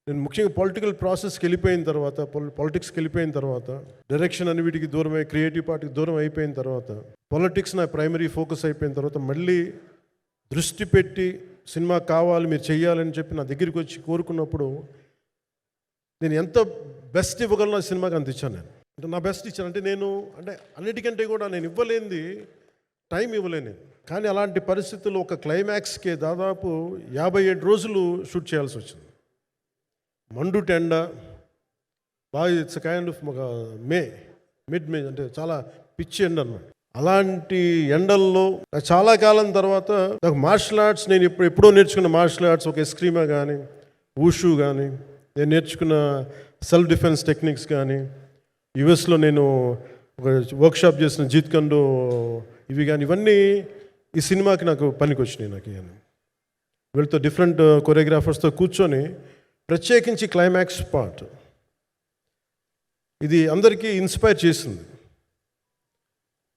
నేను ముఖ్యంగా పొలిటికల్ ప్రాసెస్కి వెళ్ళిపోయిన తర్వాత, పాలిటిక్స్కి వెళ్ళిపోయిన తర్వాత, డైరెక్షన్ అని వీటికి దూరమై క్రియేటివ్ పార్టీకి దూరం అయిపోయిన తర్వాత, పాలిటిక్స్ నా ప్రైమరీ ఫోకస్ అయిపోయిన తర్వాత మళ్ళీ దృష్టి పెట్టి సినిమా కావాలి మీరు చెయ్యాలని చెప్పి నా దగ్గరికి వచ్చి కోరుకున్నప్పుడు నేను ఎంత బెస్ట్ ఇవ్వగలను ఆ సినిమాకి అంత ఇచ్చాను. నేను అంటే నా బెస్ట్ ఇచ్చాను. అంటే నేను అన్నిటికంటే కూడా నేను ఇవ్వలేనిది టైం ఇవ్వలేను నేను. కానీ అలాంటి పరిస్థితుల్లో ఒక క్లైమాక్స్కి దాదాపు 57 రోజులు షూట్ చేయాల్సి వచ్చింది. మండు టెండ బాగా, ఇట్స్ కైండ్ ఆఫ్ ఒక మిడ్ మే అంటే చాలా పిచ్చి ఎండ అన్నమాట. అలాంటి ఎండల్లో చాలా కాలం తర్వాత నాకు మార్షల్ ఆర్ట్స్, నేను ఎప్పుడో నేర్చుకున్న మార్షల్ ఆర్ట్స్, ఒక ఎస్క్రీమా కానీ, ఊషు కానీ, నేను నేర్చుకున్న సెల్ఫ్ డిఫెన్స్ టెక్నిక్స్ కానీ, యుఎస్లో నేను ఒక వర్క్షాప్ చేసిన జీత్ కండో ఇవి కానీ, ఇవన్నీ ఈ సినిమాకి నాకు పనికి వచ్చినాయి. నాకు వీళ్ళతో డిఫరెంట్ కొరియోగ్రాఫర్స్తో కూర్చొని ప్రత్యేకించి క్లైమాక్స్ పార్ట్ ఇది అందరికీ ఇన్స్పైర్ చేసింది.